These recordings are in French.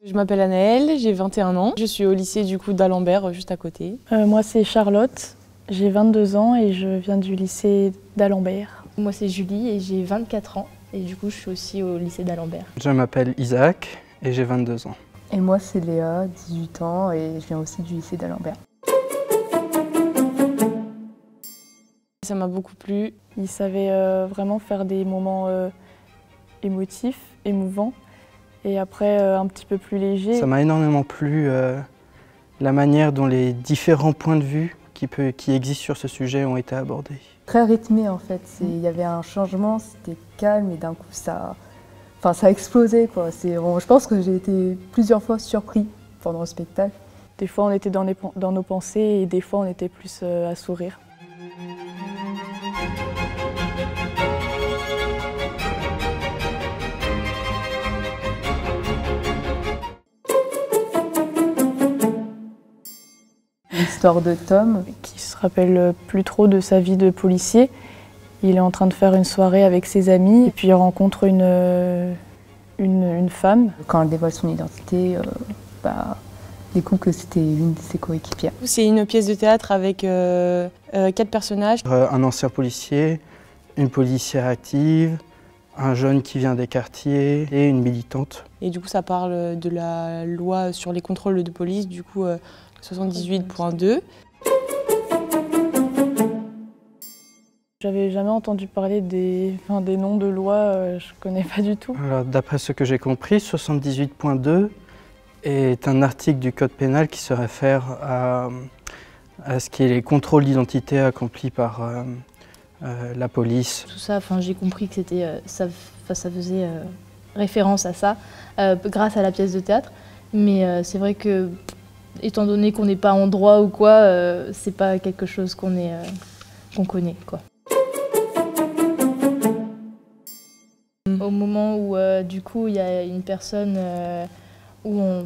Je m'appelle Anaëlle, j'ai 21 ans. Je suis au lycée d'Alembert, juste à côté. Moi c'est Charlotte, j'ai 22 ans et je viens du lycée d'Alembert. Moi c'est Julie et j'ai 24 ans et du coup je suis aussi au lycée d'Alembert. Je m'appelle Isaac et j'ai 22 ans. Et moi c'est Léa, 18 ans et je viens aussi du lycée d'Alembert. Ça m'a beaucoup plu. Il savait vraiment faire des moments émotifs, émouvants et après un petit peu plus légers. Ça m'a énormément plu la manière dont les différents points de vue qui existent sur ce sujet ont été abordés. Très rythmé en fait, il y avait un changement, c'était calme et d'un coup ça a explosé quoi. Je pense que j'ai été plusieurs fois surpris pendant le spectacle. Des fois on était dans nos pensées et des fois on était plus à sourire. L'histoire de Tom. Qui se rappelle plus trop de sa vie de policier. Il est en train de faire une soirée avec ses amis et puis il rencontre une femme. Quand elle dévoile son identité, il découvre que c'était une de ses coéquipières. C'est une pièce de théâtre avec 4 personnages. Un ancien policier, une policière active, un jeune qui vient des quartiers et une militante. Et du coup ça parle de la loi sur les contrôles de police, 78.2. J'avais jamais entendu parler des noms de lois, je connais pas du tout. D'après ce que j'ai compris, 78.2 est un article du Code pénal qui se réfère à ce qui est les contrôles d'identité accomplis par la police. Tout ça, j'ai compris que ça faisait référence à ça grâce à la pièce de théâtre. Mais c'est vrai que, étant donné qu'on n'est pas en droit ou quoi, c'est pas quelque chose qu'on connaît, quoi. Au moment où du coup il y a une personne où on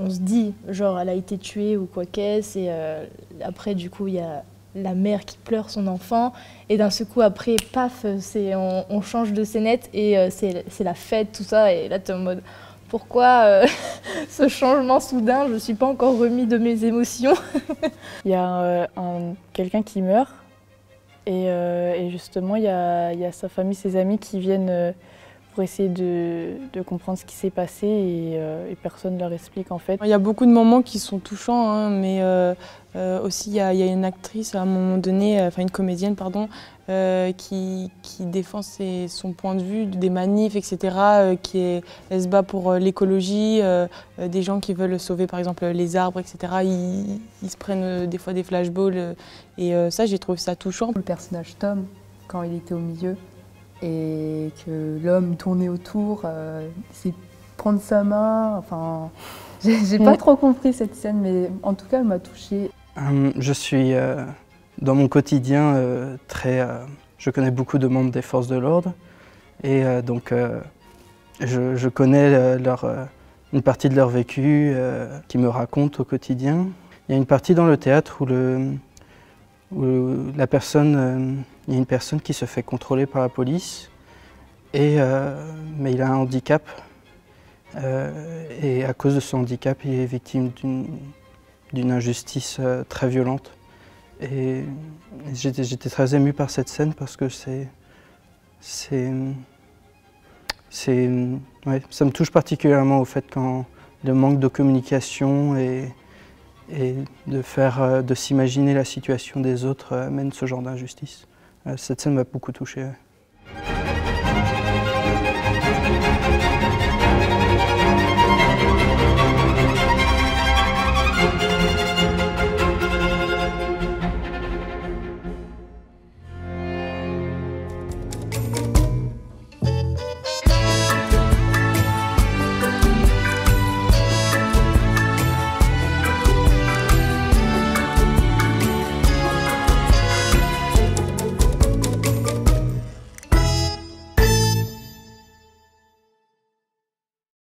se dit genre elle a été tuée ou quoi qu'est-ce et après du coup il y a la mère qui pleure son enfant et d'un seul coup après paf on change de scénette et c'est la fête tout ça et là t'es en mode pourquoi ce changement soudain, je suis pas encore remis de mes émotions. Il y a quelqu'un qui meurt et justement il y a sa famille, ses amis qui viennent pour essayer de comprendre ce qui s'est passé et personne ne leur explique en fait. Il y a beaucoup de moments qui sont touchants, hein, mais aussi il y a une actrice à un moment donné, une comédienne pardon, qui défend son point de vue des manifs, etc. Elle se bat pour l'écologie, des gens qui veulent sauver par exemple les arbres, etc. Ils se prennent des fois des flashballs et ça j'ai trouvé ça touchant. Le personnage Tom, quand il était au milieu, et que l'homme tournait autour, c'est prendre sa main, j'ai pas trop compris cette scène, mais en tout cas elle m'a touchée. Je suis dans mon quotidien je connais beaucoup de membres des forces de l'ordre et donc je connais une partie de leur vécu qu'ils me racontent au quotidien. Il y a une partie dans le théâtre où il y a une personne qui se fait contrôler par la police, mais il a un handicap et à cause de son handicap, il est victime d'une injustice très violente. Et j'étais très ému par cette scène parce que ça me touche particulièrement au fait quand le manque de communication et de s'imaginer la situation des autres mène ce genre d'injustice. Cette scène m'a beaucoup touché. Ouais.